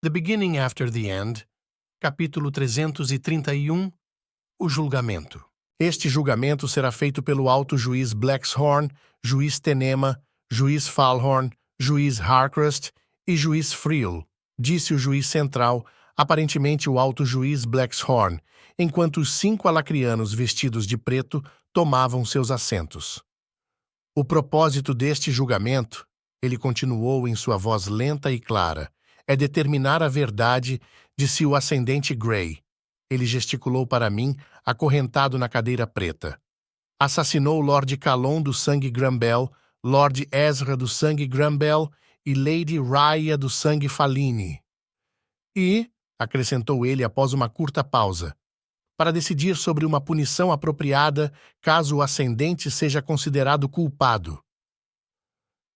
The Beginning After the End, capítulo 331, o julgamento. Este julgamento será feito pelo alto juiz Blackshorn, juiz Tenema, juiz Falhorn, juiz Harcrest e juiz Friel, disse o juiz central, aparentemente o alto juiz Blackshorn, enquanto os 5 alacrianos vestidos de preto tomavam seus assentos. O propósito deste julgamento, ele continuou em sua voz lenta e clara, é determinar a verdade, disse o ascendente Grey. Ele gesticulou para mim, acorrentado na cadeira preta. Assassinou Lord Calon do sangue Grambel, Lord Ezra do sangue Grambel e Lady Raya do sangue Faline. E, acrescentou ele após uma curta pausa, para decidir sobre uma punição apropriada caso o ascendente seja considerado culpado.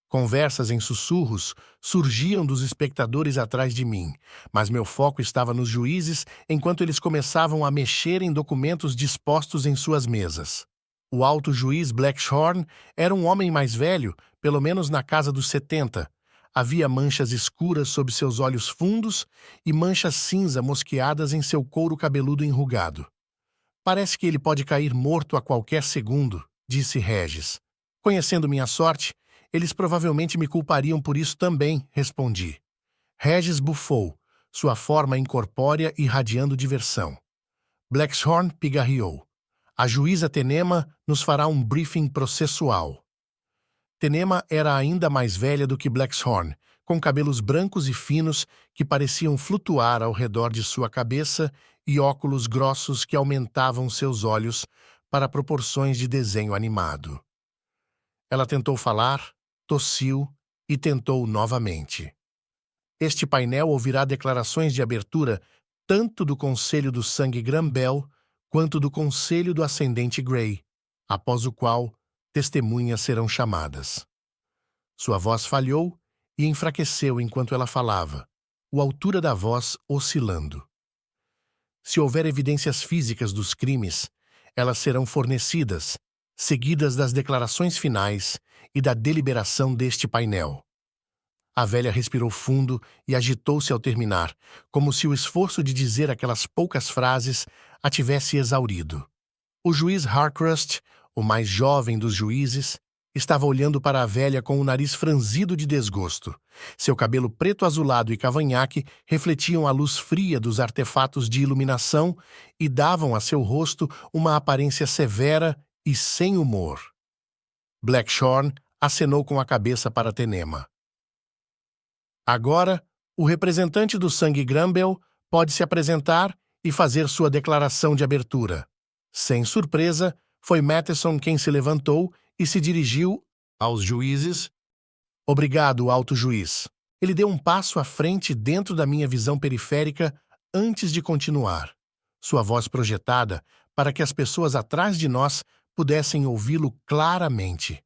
Conversas em sussurros surgiam dos espectadores atrás de mim, mas meu foco estava nos juízes enquanto eles começavam a mexer em documentos dispostos em suas mesas. O alto juiz Blackshorn era um homem mais velho, pelo menos na casa dos 70. Havia manchas escuras sob seus olhos fundos e manchas cinza mosqueadas em seu couro cabeludo enrugado. Parece que ele pode cair morto a qualquer segundo, disse Regis. Conhecendo minha sorte, eles provavelmente me culpariam por isso também, respondi. Regis bufou, sua forma incorpórea irradiando diversão. Blackshorn pigarreou. A juíza Tenema nos fará um briefing processual. Tenema era ainda mais velha do que Blackshorn, com cabelos brancos e finos que pareciam flutuar ao redor de sua cabeça e óculos grossos que aumentavam seus olhos para proporções de desenho animado. Ela tentou falar, tossiu e tentou novamente. Este painel ouvirá declarações de abertura tanto do Conselho do Sangue Grambel quanto do Conselho do Ascendente Grey, após o qual testemunhas serão chamadas. Sua voz falhou e enfraqueceu enquanto ela falava, a altura da voz oscilando. Se houver evidências físicas dos crimes, elas serão fornecidas, seguidas das declarações finais e da deliberação deste painel. A velha respirou fundo e agitou-se ao terminar, como se o esforço de dizer aquelas poucas frases a tivesse exaurido. O juiz Harcrest, o mais jovem dos juízes, estava olhando para a velha com o nariz franzido de desgosto. Seu cabelo preto-azulado e cavanhaque refletiam a luz fria dos artefatos de iluminação e davam a seu rosto uma aparência severa e sem humor. Blackshorn acenou com a cabeça para Tenema. Agora, o representante do sangue Grambel pode se apresentar e fazer sua declaração de abertura. Sem surpresa, foi Matheson quem se levantou e se dirigiu aos juízes. Obrigado, alto juiz. Ele deu um passo à frente dentro da minha visão periférica antes de continuar. Sua voz projetada para que as pessoas atrás de nós pudessem ouvi-lo claramente.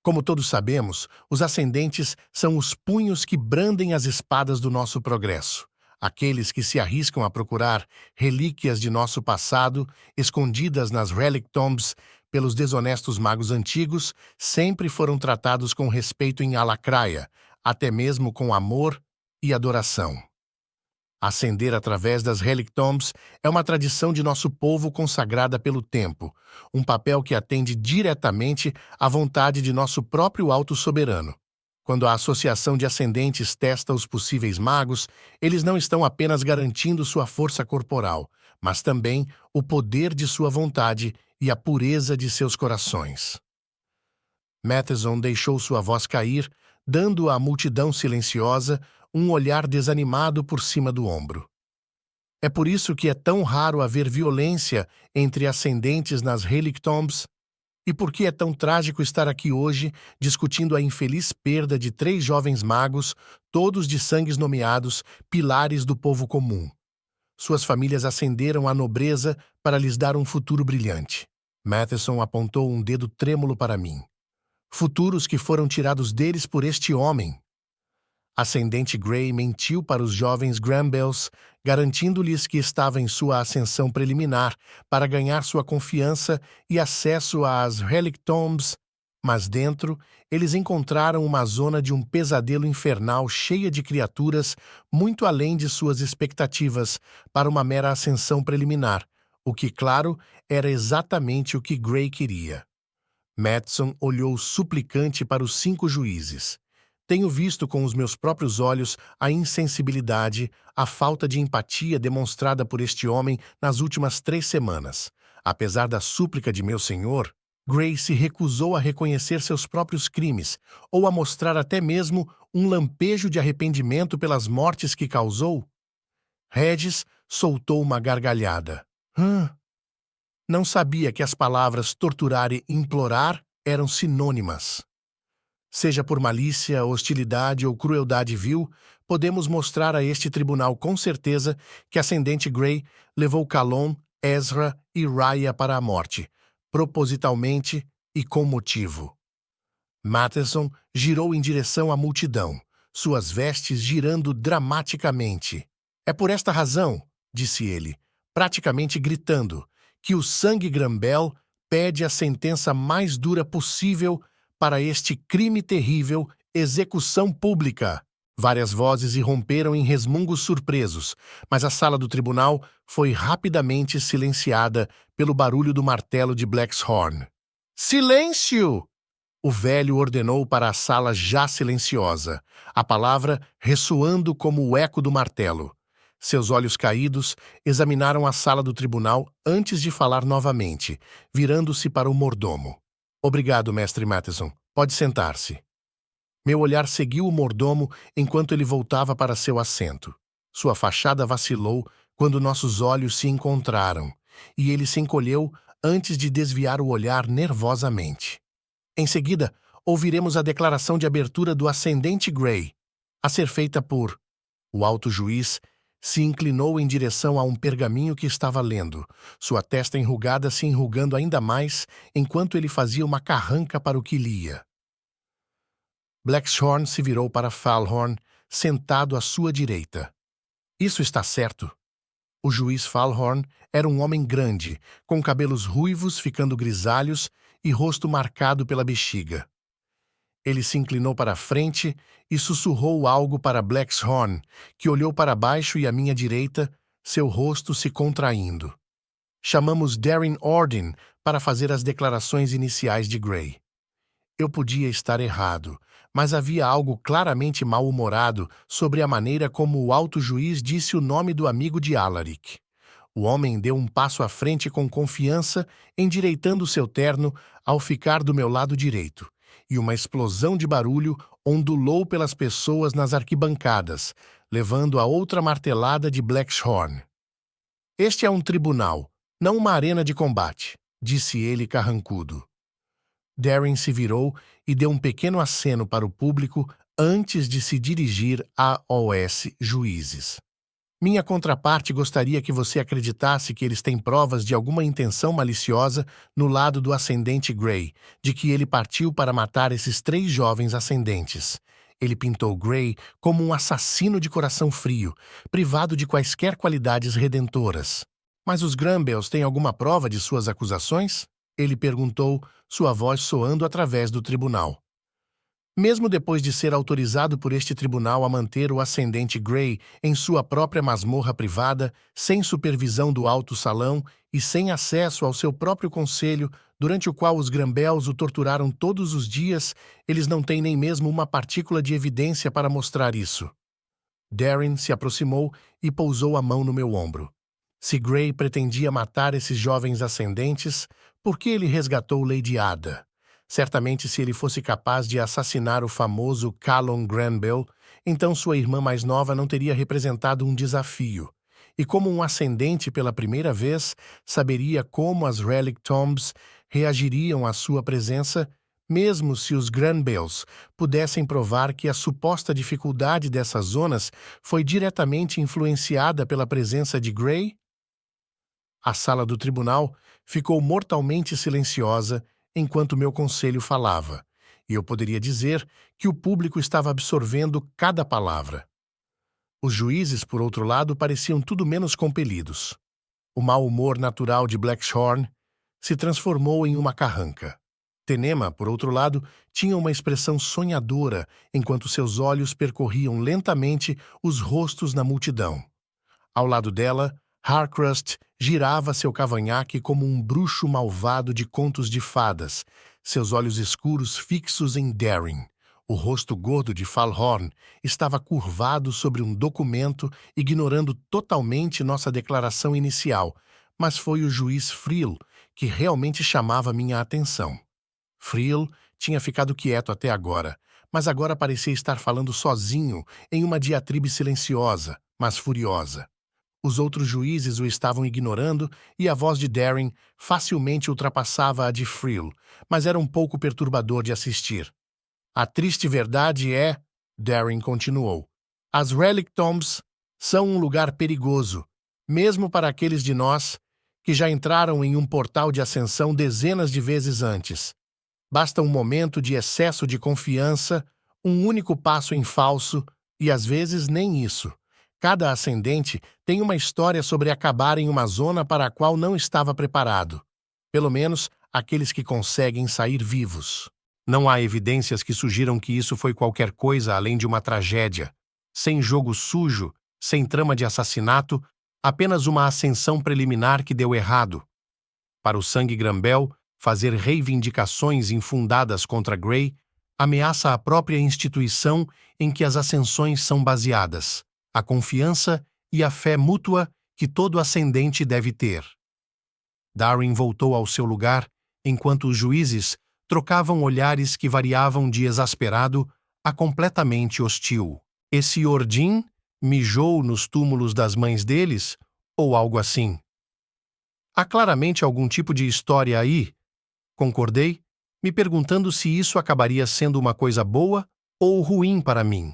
Como todos sabemos, os ascendentes são os punhos que brandem as espadas do nosso progresso. Aqueles que se arriscam a procurar relíquias de nosso passado, escondidas nas Relic Tombs pelos desonestos magos antigos, sempre foram tratados com respeito em Alacraia, até mesmo com amor e adoração. Ascender através das Relic Tombs é uma tradição de nosso povo consagrada pelo tempo, um papel que atende diretamente à vontade de nosso próprio Alto Soberano. Quando a Associação de Ascendentes testa os possíveis magos, eles não estão apenas garantindo sua força corporal, mas também o poder de sua vontade e a pureza de seus corações. Matheson deixou sua voz cair, dando à multidão silenciosa um olhar desanimado por cima do ombro. É por isso que é tão raro haver violência entre ascendentes nas Relic Tombs, e por que é tão trágico estar aqui hoje discutindo a infeliz perda de 3 jovens magos, todos de sangues nomeados, pilares do povo comum. Suas famílias ascenderam à nobreza para lhes dar um futuro brilhante. Matheson apontou um dedo trêmulo para mim. Futuros que foram tirados deles por este homem. Ascendente Grey mentiu para os jovens Grambels, garantindo-lhes que estava em sua ascensão preliminar para ganhar sua confiança e acesso às Relic Tombs, Mas dentro, eles encontraram uma zona de um pesadelo infernal cheia de criaturas muito além de suas expectativas para uma mera ascensão preliminar, o que, claro, era exatamente o que Gray queria. Madison olhou suplicante para os 5 juízes. Tenho visto com os meus próprios olhos a insensibilidade, a falta de empatia demonstrada por este homem nas últimas 3 semanas. Apesar da súplica de meu senhor, Gray se recusou a reconhecer seus próprios crimes, ou a mostrar até mesmo um lampejo de arrependimento pelas mortes que causou. Regis soltou uma gargalhada. Não sabia que as palavras torturar e implorar eram sinônimas. Seja por malícia, hostilidade ou crueldade vil, podemos mostrar a este tribunal com certeza que Ascendente Gray levou Calonne, Ezra e Raya para a morte, propositalmente e com motivo. Matheson girou em direção à multidão, suas vestes girando dramaticamente. É por esta razão, disse ele, praticamente gritando, que o sangue Grambel pede a sentença mais dura possível para este crime terrível, execução pública. Várias vozes irromperam em resmungos surpresos, mas a sala do tribunal foi rapidamente silenciada pelo barulho do martelo de Blackshorn. Silêncio! O velho ordenou para a sala já silenciosa, a palavra ressoando como o eco do martelo. Seus olhos caídos examinaram a sala do tribunal antes de falar novamente, virando-se para o mordomo. Obrigado, mestre Matheson. Pode sentar-se. Meu olhar seguiu o mordomo enquanto ele voltava para seu assento. Sua fachada vacilou quando nossos olhos se encontraram, e ele se encolheu antes de desviar o olhar nervosamente. Em seguida, ouviremos a declaração de abertura do Ascendente Gray, a ser feita por... O alto juiz se inclinou em direção a um pergaminho que estava lendo, sua testa enrugada se enrugando ainda mais enquanto ele fazia uma carranca para o que lia. Blackshorn se virou para Falhorn, sentado à sua direita. Isso está certo. O juiz Falhorn era um homem grande, com cabelos ruivos ficando grisalhos e rosto marcado pela bexiga. Ele se inclinou para a frente e sussurrou algo para Blackshorn, que olhou para baixo e à minha direita, seu rosto se contraindo. Chamamos Darren Orden para fazer as declarações iniciais de Gray. Eu podia estar errado, mas havia algo claramente mal-humorado sobre a maneira como o alto juiz disse o nome do amigo de Alaric. O homem deu um passo à frente com confiança, endireitando seu terno ao ficar do meu lado direito, e uma explosão de barulho ondulou pelas pessoas nas arquibancadas, levando a outra martelada de Blackshorn. Este é um tribunal, não uma arena de combate, disse ele carrancudo. Darren se virou e deu um pequeno aceno para o público antes de se dirigir aos juízes. Minha contraparte gostaria que você acreditasse que eles têm provas de alguma intenção maliciosa no lado do Ascendente Gray, de que ele partiu para matar esses 3 jovens ascendentes. Ele pintou Gray como um assassino de coração frio, privado de quaisquer qualidades redentoras. Mas os Grambels têm alguma prova de suas acusações? Ele perguntou, sua voz soando através do tribunal. Mesmo depois de ser autorizado por este tribunal a manter o Ascendente Gray em sua própria masmorra privada, sem supervisão do alto salão e sem acesso ao seu próprio conselho, durante o qual os Grambels o torturaram todos os dias, eles não têm nem mesmo uma partícula de evidência para mostrar isso. Darren se aproximou e pousou a mão no meu ombro. Se Gray pretendia matar esses jovens ascendentes, por que ele resgatou Lady Ada? Certamente, se ele fosse capaz de assassinar o famoso Calonne Granville, então sua irmã mais nova não teria representado um desafio. E como um ascendente pela primeira vez, saberia como as Relic Tombs reagiriam à sua presença, mesmo se os Granvilles pudessem provar que a suposta dificuldade dessas zonas foi diretamente influenciada pela presença de Gray? A sala do tribunal ficou mortalmente silenciosa enquanto meu conselho falava, e eu poderia dizer que o público estava absorvendo cada palavra. Os juízes, por outro lado, pareciam tudo menos compelidos. O mau humor natural de Blackshorn se transformou em uma carranca. Tenema, por outro lado, tinha uma expressão sonhadora enquanto seus olhos percorriam lentamente os rostos na multidão. Ao lado dela, Harcrust girava seu cavanhaque como um bruxo malvado de contos de fadas, seus olhos escuros fixos em Darin. O rosto gordo de Falhorn estava curvado sobre um documento, ignorando totalmente nossa declaração inicial, mas foi o juiz Frill que realmente chamava minha atenção. Frill tinha ficado quieto até agora, mas agora parecia estar falando sozinho em uma diatribe silenciosa, mas furiosa. Os outros juízes o estavam ignorando e a voz de Darin facilmente ultrapassava a de Frill, mas era um pouco perturbador de assistir. A triste verdade é, Darin continuou, as Relic Tombs são um lugar perigoso, mesmo para aqueles de nós que já entraram em um portal de ascensão dezenas de vezes antes. Basta um momento de excesso de confiança, um único passo em falso, e às vezes nem isso. Cada ascendente tem uma história sobre acabar em uma zona para a qual não estava preparado. Pelo menos aqueles que conseguem sair vivos. Não há evidências que sugiram que isso foi qualquer coisa além de uma tragédia. Sem jogo sujo, sem trama de assassinato, apenas uma ascensão preliminar que deu errado. Para o Sangue Grambel, fazer reivindicações infundadas contra Grey ameaça a própria instituição em que as ascensões são baseadas, a confiança e a fé mútua que todo ascendente deve ter. Darin voltou ao seu lugar, enquanto os juízes trocavam olhares que variavam de exasperado a completamente hostil. Esse Ordin mijou nos túmulos das mães deles, ou algo assim. Há claramente algum tipo de história aí, concordei, me perguntando se isso acabaria sendo uma coisa boa ou ruim para mim.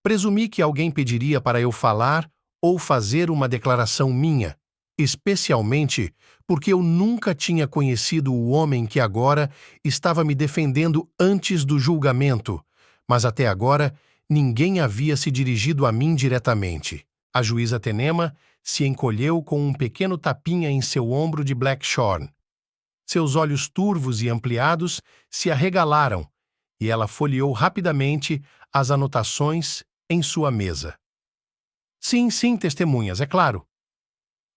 Presumi que alguém pediria para eu falar ou fazer uma declaração minha, especialmente porque eu nunca tinha conhecido o homem que agora estava me defendendo antes do julgamento, mas até agora ninguém havia se dirigido a mim diretamente. A juíza Tenema se encolheu com um pequeno tapinha em seu ombro de Blackshorn. Seus olhos turvos e ampliados se arregalaram, e ela folheou rapidamente as anotações em sua mesa. Sim, testemunhas, é claro.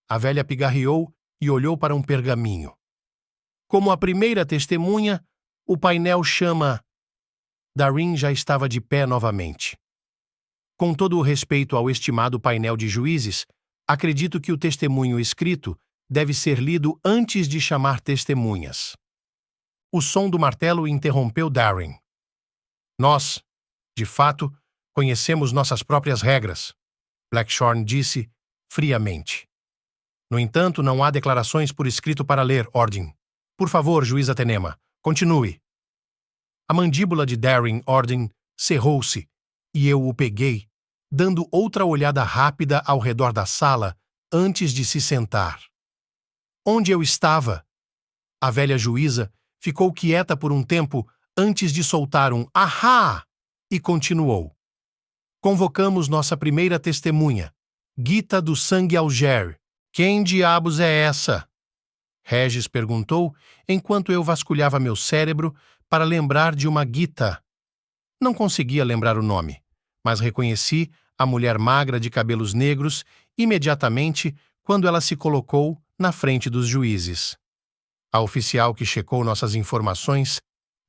A velha pigarreou e olhou para um pergaminho. Como a primeira testemunha, o painel chama... Darin já estava de pé novamente. Com todo o respeito ao estimado painel de juízes, acredito que o testemunho escrito deve ser lido antes de chamar testemunhas. O som do martelo interrompeu Darin. Nós, de fato, conhecemos nossas próprias regras, Blackshorn disse friamente. No entanto, não há declarações por escrito para ler, Ordem. Por favor, juíza Tenema, continue. A mandíbula de Darin Ordem cerrou-se, e eu o peguei, dando outra olhada rápida ao redor da sala antes de se sentar. Onde eu estava? A velha juíza ficou quieta por um tempo antes de soltar um ahá e continuou. Convocamos nossa primeira testemunha, Gita do Sangue Alger. Quem diabos é essa? Regis perguntou enquanto eu vasculhava meu cérebro para lembrar de uma Gita. Não conseguia lembrar o nome, mas reconheci a mulher magra de cabelos negros imediatamente quando ela se colocou na frente dos juízes. A oficial que checou nossas informações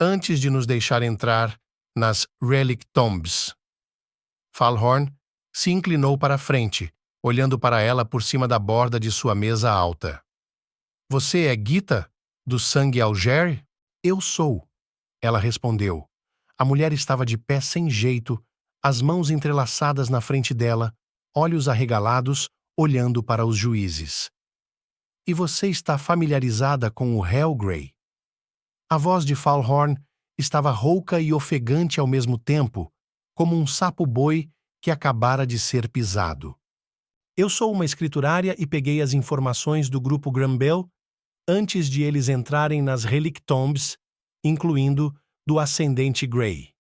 antes de nos deixar entrar nas Relic Tombs. Falhorn se inclinou para a frente, olhando para ela por cima da borda de sua mesa alta. Você é Gita, do Sangue Alger? Eu sou, ela respondeu. A mulher estava de pé sem jeito, as mãos entrelaçadas na frente dela, olhos arregalados, olhando para os juízes. E você está familiarizada com o Helgrey? A voz de Falhorn estava rouca e ofegante ao mesmo tempo, como um sapo-boi que acabara de ser pisado. Eu sou uma escriturária e peguei as informações do grupo Grambel antes de eles entrarem nas Relic Tombs, incluindo do ascendente Grey.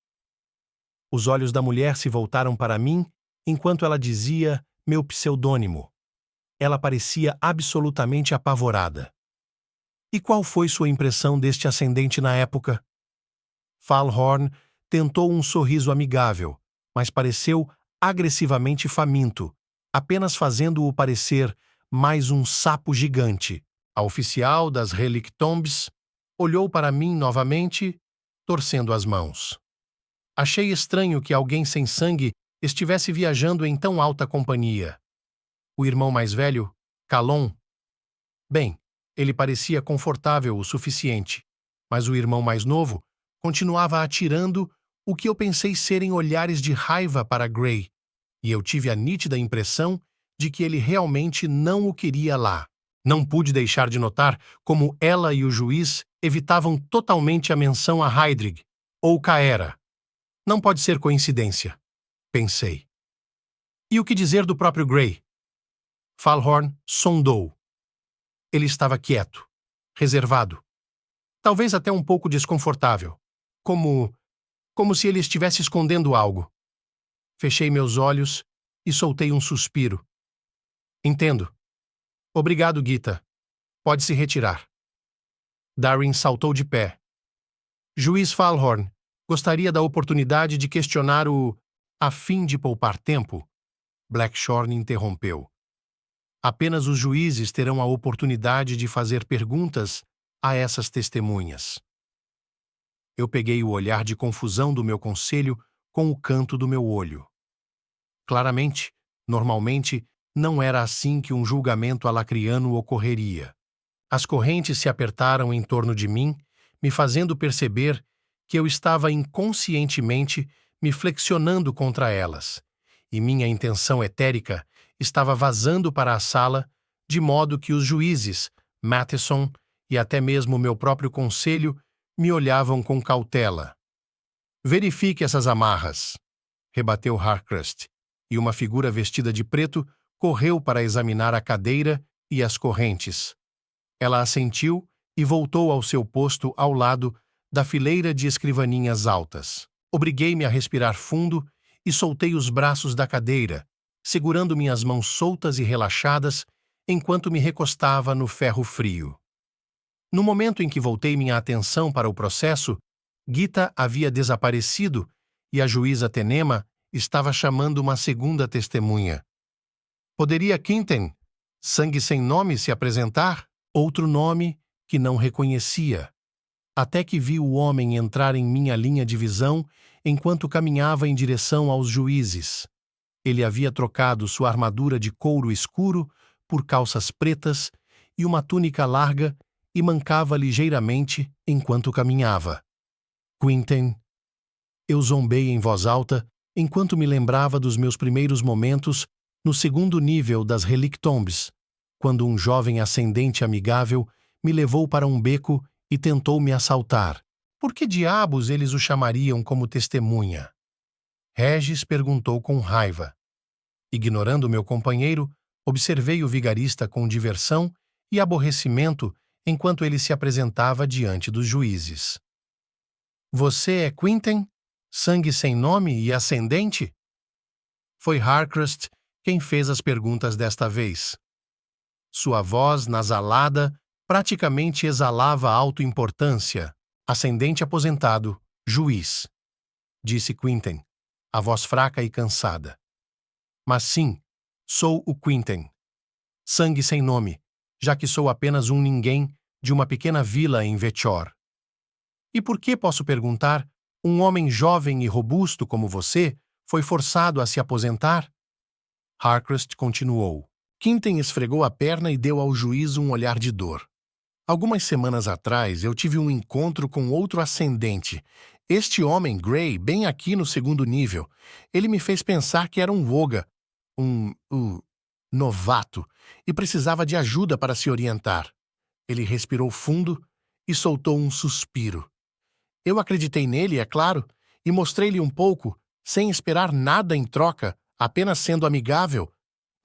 Os olhos da mulher se voltaram para mim enquanto ela dizia meu pseudônimo. Ela parecia absolutamente apavorada. E qual foi sua impressão deste ascendente na época? Falhorn tentou um sorriso amigável, mas pareceu agressivamente faminto, apenas fazendo-o parecer mais um sapo gigante. A oficial das Relic Tombs olhou para mim novamente, torcendo as mãos. Achei estranho que alguém sem sangue estivesse viajando em tão alta companhia. O irmão mais velho, Calon. Bem, ele parecia confortável o suficiente, mas o irmão mais novo continuava atirando o que eu pensei serem olhares de raiva para Gray, e eu tive a nítida impressão de que ele realmente não o queria lá. Não pude deixar de notar como ela e o juiz evitavam totalmente a menção a Heidrig ou Caera. Não pode ser coincidência, pensei. E o que dizer do próprio Gray? Falhorn sondou. Ele estava quieto, reservado, talvez até um pouco desconfortável, como se ele estivesse escondendo algo. Fechei meus olhos e soltei um suspiro. Entendo. Obrigado, Gita. Pode se retirar. Darren saltou de pé. Juiz Falhorn, gostaria da oportunidade de questionar a fim de poupar tempo? Blackshorn interrompeu. Apenas os juízes terão a oportunidade de fazer perguntas a essas testemunhas. Eu peguei o olhar de confusão do meu conselho com o canto do meu olho. Claramente, normalmente, não era assim que um julgamento alacriano ocorreria. As correntes se apertaram em torno de mim, me fazendo perceber que eu estava inconscientemente me flexionando contra elas, e minha intenção etérica estava vazando para a sala, de modo que os juízes, Matheson e até mesmo meu próprio conselho me olhavam com cautela. Verifique essas amarras, rebateu Harcrest, e uma figura vestida de preto correu para examinar a cadeira e as correntes. Ela assentiu e voltou ao seu posto ao lado da fileira de escrivaninhas altas. Obriguei-me a respirar fundo e soltei os braços da cadeira, segurando minhas mãos soltas e relaxadas enquanto me recostava no ferro frio. No momento em que voltei minha atenção para o processo, Gita havia desaparecido e a juíza Tenema estava chamando uma segunda testemunha. Poderia Quinten, sangue sem nome, se apresentar? Outro nome que não reconhecia. Até que vi o homem entrar em minha linha de visão enquanto caminhava em direção aos juízes. Ele havia trocado sua armadura de couro escuro por calças pretas e uma túnica larga e mancava ligeiramente enquanto caminhava. Quinten. Eu zombei em voz alta enquanto me lembrava dos meus primeiros momentos no segundo nível das Relic Tombs, quando um jovem ascendente amigável me levou para um beco e tentou me assaltar. Por que diabos eles o chamariam como testemunha? Regis perguntou com raiva. Ignorando meu companheiro, observei o vigarista com diversão e aborrecimento enquanto ele se apresentava diante dos juízes. Você é Quinten? Sangue sem nome e ascendente? Foi Harcrest quem fez as perguntas desta vez. Sua voz nasalada praticamente exalava autoimportância. Ascendente aposentado, juiz, disse Quinten, a voz fraca e cansada. Mas sim, sou o Quinten. Sangue sem nome, já que sou apenas um ninguém de uma pequena vila em Vetchor. E por que, posso perguntar, um homem jovem e robusto como você foi forçado a se aposentar? Harcrest continuou. Quinten esfregou a perna e deu ao juiz um olhar de dor. Algumas semanas atrás, eu tive um encontro com outro ascendente. Este homem, Gray, bem aqui no segundo nível. Ele me fez pensar que era um Woga, novato, e precisava de ajuda para se orientar. Ele respirou fundo e soltou um suspiro. Eu acreditei nele, é claro, e mostrei-lhe um pouco, sem esperar nada em troca, apenas sendo amigável.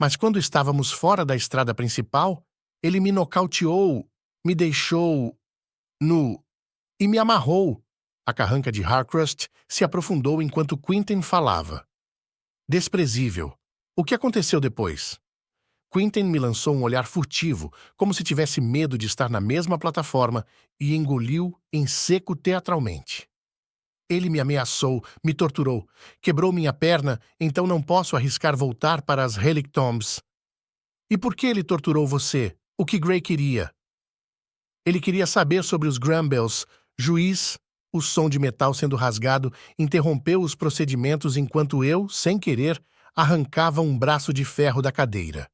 Mas quando estávamos fora da estrada principal, ele me nocauteou, me deixou nu e me amarrou. A carranca de Harcrest se aprofundou enquanto Quinten falava. Desprezível. O que aconteceu depois? Quinten me lançou um olhar furtivo, como se tivesse medo de estar na mesma plataforma, e engoliu em seco teatralmente. Ele me ameaçou, me torturou, quebrou minha perna, então não posso arriscar voltar para as Relic Tombs. E por que ele torturou você? O que Gray queria? Ele queria saber sobre os Granbells. Juiz, o som de metal sendo rasgado, interrompeu os procedimentos enquanto eu, sem querer, arrancava um braço de ferro da cadeira.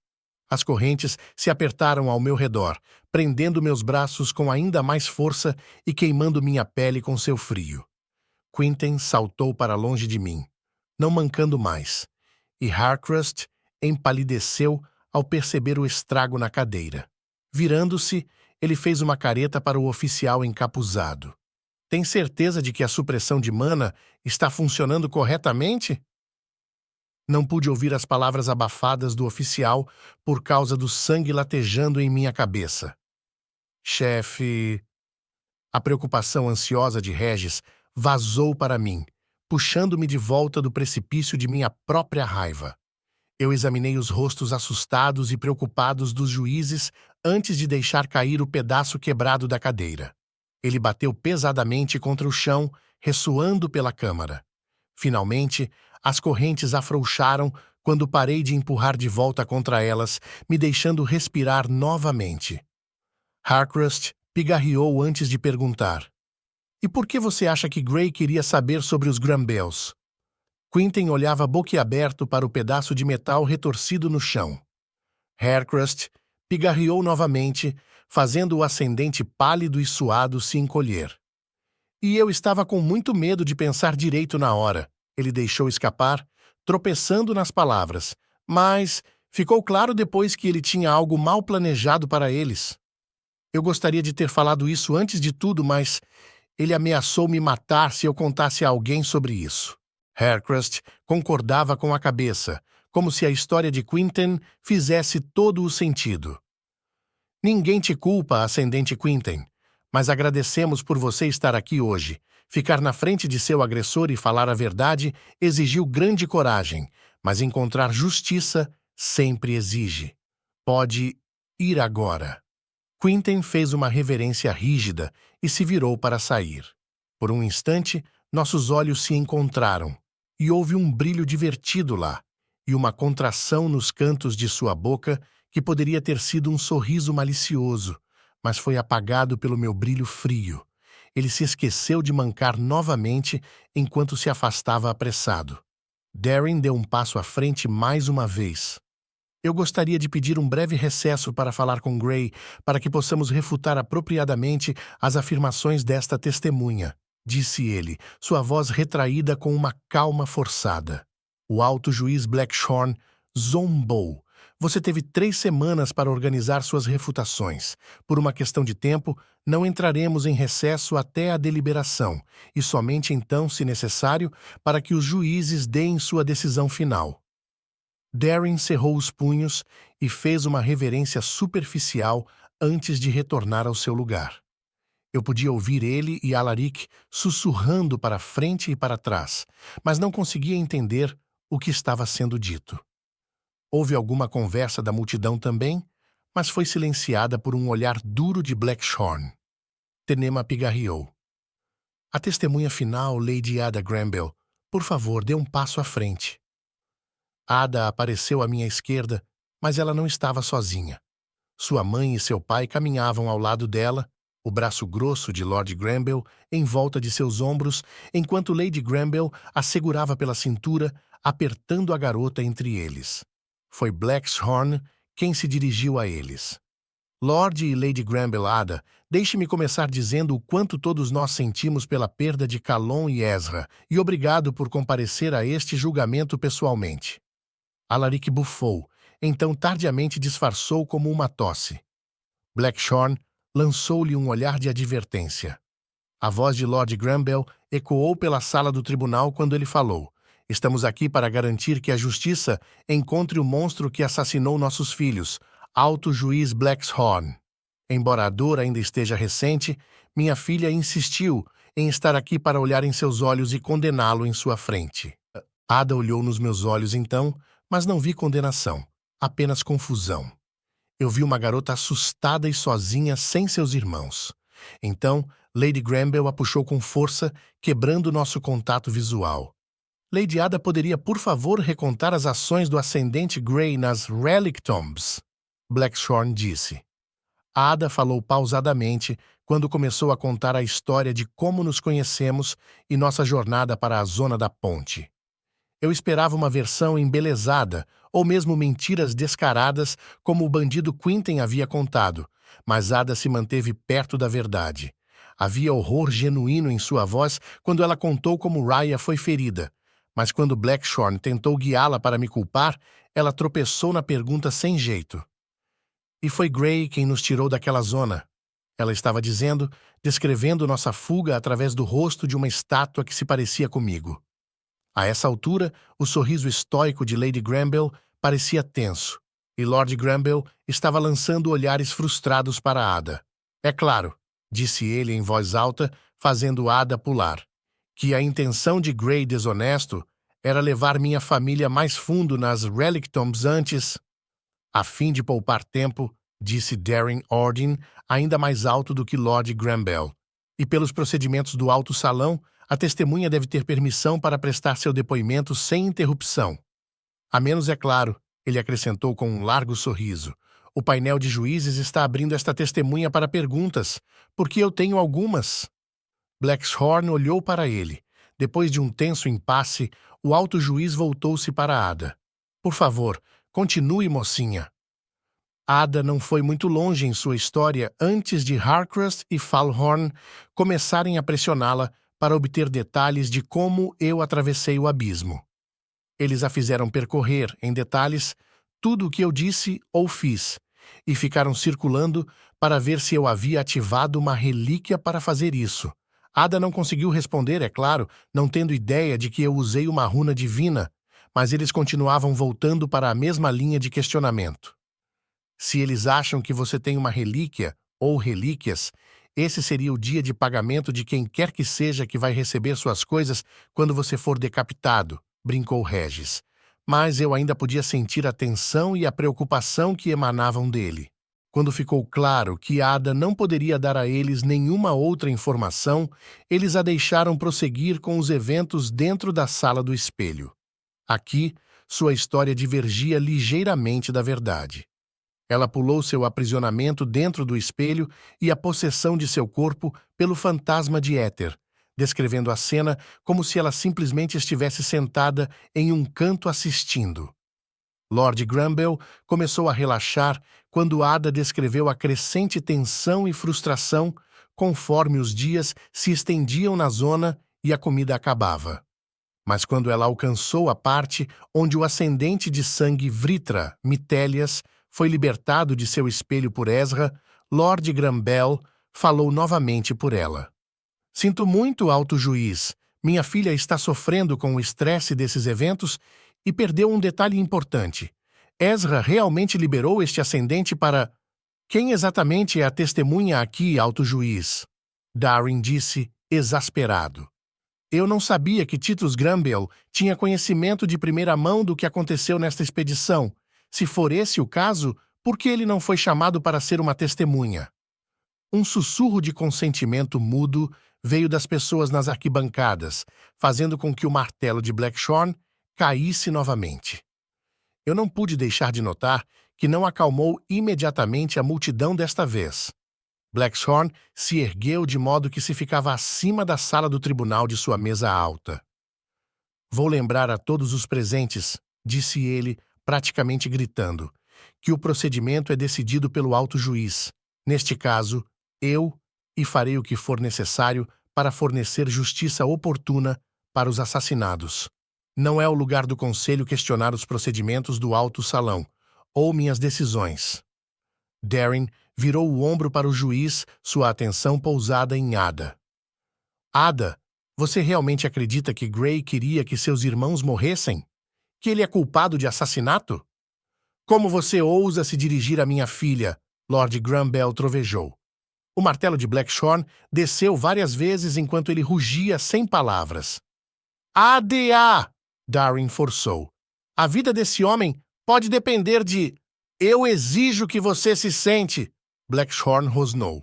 As correntes se apertaram ao meu redor, prendendo meus braços com ainda mais força e queimando minha pele com seu frio. Quinten saltou para longe de mim, não mancando mais, e Harcrust empalideceu ao perceber o estrago na cadeira. Virando-se, ele fez uma careta para o oficial encapuzado. Tem certeza de que a supressão de mana está funcionando corretamente? Não pude ouvir as palavras abafadas do oficial por causa do sangue latejando em minha cabeça. Chefe... A preocupação ansiosa de Regis vazou para mim, puxando-me de volta do precipício de minha própria raiva. Eu examinei os rostos assustados e preocupados dos juízes antes de deixar cair o pedaço quebrado da cadeira. Ele bateu pesadamente contra o chão, ressoando pela câmara. Finalmente, as correntes afrouxaram quando parei de empurrar de volta contra elas, me deixando respirar novamente. Harcrust pigarreou antes de perguntar. E por que você acha que Gray queria saber sobre os Granbells? Quinten olhava boquiaberto para o pedaço de metal retorcido no chão. Harcrust pigarreou novamente, fazendo o ascendente pálido e suado se encolher. E eu estava com muito medo de pensar direito na hora. Ele deixou escapar, tropeçando nas palavras, mas ficou claro depois que ele tinha algo mal planejado para eles. Eu gostaria de ter falado isso antes de tudo, mas ele ameaçou me matar se eu contasse a alguém sobre isso. Harcrust concordava com a cabeça, como se a história de Quinten fizesse todo o sentido. Ninguém te culpa, ascendente Quinten, mas agradecemos por você estar aqui hoje. Ficar na frente de seu agressor e falar a verdade exigiu grande coragem, mas encontrar justiça sempre exige. Pode ir agora. Quinten fez uma reverência rígida e se virou para sair. Por um instante, nossos olhos se encontraram, e houve um brilho divertido lá, e uma contração nos cantos de sua boca que poderia ter sido um sorriso malicioso, mas foi apagado pelo meu brilho frio. Ele se esqueceu de mancar novamente enquanto se afastava apressado. Darren deu um passo à frente mais uma vez. Eu gostaria de pedir um breve recesso para falar com Gray, para que possamos refutar apropriadamente as afirmações desta testemunha, disse ele, sua voz retraída com uma calma forçada. O alto juiz Blackshorn zombou. Você teve 3 semanas para organizar suas refutações. Por uma questão de tempo, não entraremos em recesso até a deliberação, e somente então, se necessário, para que os juízes deem sua decisão final. Darren cerrou os punhos e fez uma reverência superficial antes de retornar ao seu lugar. Eu podia ouvir ele e Alaric sussurrando para frente e para trás, mas não conseguia entender o que estava sendo dito. Houve alguma conversa da multidão também, mas foi silenciada por um olhar duro de Blackshorn. Tenema pigarreou. A testemunha final, Lady Ada Granbell, por favor, dê um passo à frente. Ada apareceu à minha esquerda, mas ela não estava sozinha. Sua mãe e seu pai caminhavam ao lado dela, o braço grosso de Lord Granbell em volta de seus ombros, enquanto Lady Granbell a segurava pela cintura, apertando a garota entre eles. Foi Blackshorn quem se dirigiu a eles. Lord e Lady Granbell Ada, deixe-me começar dizendo o quanto todos nós sentimos pela perda de Calon e Ezra, e obrigado por comparecer a este julgamento pessoalmente. Alaric bufou, então tardiamente disfarçou como uma tosse. Blackshorn lançou-lhe um olhar de advertência. A voz de Lord Granbell ecoou pela sala do tribunal quando ele falou. Estamos aqui para garantir que a justiça encontre o monstro que assassinou nossos filhos, alto juiz Blackshorn. Embora a dor ainda esteja recente, minha filha insistiu em estar aqui para olhar em seus olhos e condená-lo em sua frente. Ada olhou nos meus olhos então, mas não vi condenação. Apenas confusão. Eu vi uma garota assustada e sozinha, sem seus irmãos. Então, Lady Granville a puxou com força, quebrando nosso contato visual. Lady Ada poderia, por favor, recontar as ações do ascendente Grey nas Relic Tombs? Blackshorn disse. Ada falou pausadamente quando começou a contar a história de como nos conhecemos e nossa jornada para a zona da ponte. Eu esperava uma versão embelezada, ou mesmo mentiras descaradas, como o bandido Quinten havia contado, mas Ada se manteve perto da verdade. Havia horror genuíno em sua voz quando ela contou como Raya foi ferida, mas quando Blackshorn tentou guiá-la para me culpar, ela tropeçou na pergunta sem jeito. E foi Grey quem nos tirou daquela zona. Ela estava dizendo, descrevendo nossa fuga através do rosto de uma estátua que se parecia comigo. A essa altura, o sorriso estoico de Lady Granville parecia tenso, e Lord Granville estava lançando olhares frustrados para Ada. É claro, disse ele em voz alta, fazendo Ada pular, que a intenção de Grey desonesto era levar minha família mais fundo nas Relic Tombs antes. A fim de poupar tempo, disse Darin Ordin, ainda mais alto do que Lord Granville. E pelos procedimentos do alto salão, a testemunha deve ter permissão para prestar seu depoimento sem interrupção. A menos, é claro, ele acrescentou com um largo sorriso. O painel de juízes está abrindo esta testemunha para perguntas, porque eu tenho algumas. Blackshorn olhou para ele. Depois de um tenso impasse, o alto juiz voltou-se para Ada. Por favor, continue, mocinha. Ada não foi muito longe em sua história antes de Harcrest e Falhorn começarem a pressioná-la para obter detalhes de como eu atravessei o abismo. Eles a fizeram percorrer, em detalhes, tudo o que eu disse ou fiz, e ficaram circulando para ver se eu havia ativado uma relíquia para fazer isso. Ada não conseguiu responder, é claro, não tendo ideia de que eu usei uma runa divina, mas eles continuavam voltando para a mesma linha de questionamento. Se eles acham que você tem uma relíquia, ou relíquias, esse seria o dia de pagamento de quem quer que seja que vai receber suas coisas quando você for decapitado, brincou Regis. Mas eu ainda podia sentir a tensão e a preocupação que emanavam dele. Quando ficou claro que Ada não poderia dar a eles nenhuma outra informação, eles a deixaram prosseguir com os eventos dentro da sala do espelho. Aqui, sua história divergia ligeiramente da verdade. Ela pulou seu aprisionamento dentro do espelho e a possessão de seu corpo pelo fantasma de Éter, descrevendo a cena como se ela simplesmente estivesse sentada em um canto assistindo. Lord Granville começou a relaxar quando Ada descreveu a crescente tensão e frustração conforme os dias se estendiam na zona e a comida acabava. Mas quando ela alcançou a parte onde o ascendente de sangue Vritra, Mitélias, foi libertado de seu espelho por Ezra, Lord Granville falou novamente por ela. Sinto muito, alto juiz. Minha filha está sofrendo com o estresse desses eventos e perdeu um detalhe importante. Ezra realmente liberou este ascendente para... Quem exatamente é a testemunha aqui, alto juiz? Darin disse, exasperado. Eu não sabia que Titus Granville tinha conhecimento de primeira mão do que aconteceu nesta expedição. Se for esse o caso, por que ele não foi chamado para ser uma testemunha? Um sussurro de consentimento mudo veio das pessoas nas arquibancadas, fazendo com que o martelo de Blackshorn caísse novamente. Eu não pude deixar de notar que não acalmou imediatamente a multidão desta vez. Blackshorn se ergueu de modo que se ficava acima da sala do tribunal de sua mesa alta. Vou lembrar a todos os presentes, disse ele, praticamente gritando, que o procedimento é decidido pelo alto juiz, neste caso, eu, e farei o que for necessário para fornecer justiça oportuna para os assassinados. Não é o lugar do conselho questionar os procedimentos do alto salão, ou minhas decisões. Darin virou o ombro para o juiz, sua atenção pousada em Ada. Ada, você realmente acredita que Grey queria que seus irmãos morressem? Que ele é culpado de assassinato? Como você ousa se dirigir à minha filha? Lord Granville trovejou. O martelo de Blackshorn desceu várias vezes enquanto ele rugia sem palavras. ADA! Darin forçou. A vida desse homem pode depender de... Eu exijo que você se sente, Blackshorn rosnou.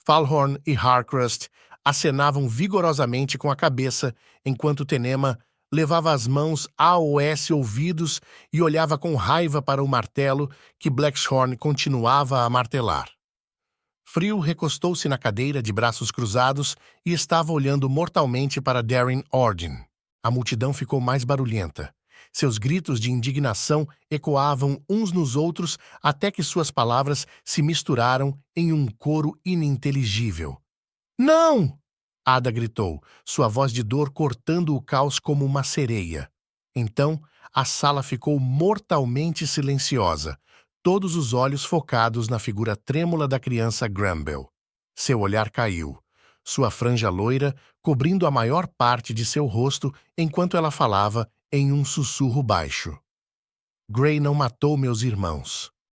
Falhorn e Harcrust acenavam vigorosamente com a cabeça, enquanto Tenema levava as mãos AOS ouvidos e olhava com raiva para o martelo que Blackshorn continuava a martelar. Frio recostou-se na cadeira de braços cruzados e estava olhando mortalmente para Darin Ordin. A multidão ficou mais barulhenta. Seus gritos de indignação ecoavam uns nos outros até que suas palavras se misturaram em um coro ininteligível. Não! Ada gritou, sua voz de dor cortando o caos como uma sereia. Então, a sala ficou mortalmente silenciosa, todos os olhos focados na figura trêmula da criança Grumble. Seu olhar caiu, sua franja loira cobrindo a maior parte de seu rosto enquanto ela falava em um sussurro baixo. Grey não matou meus irmãos.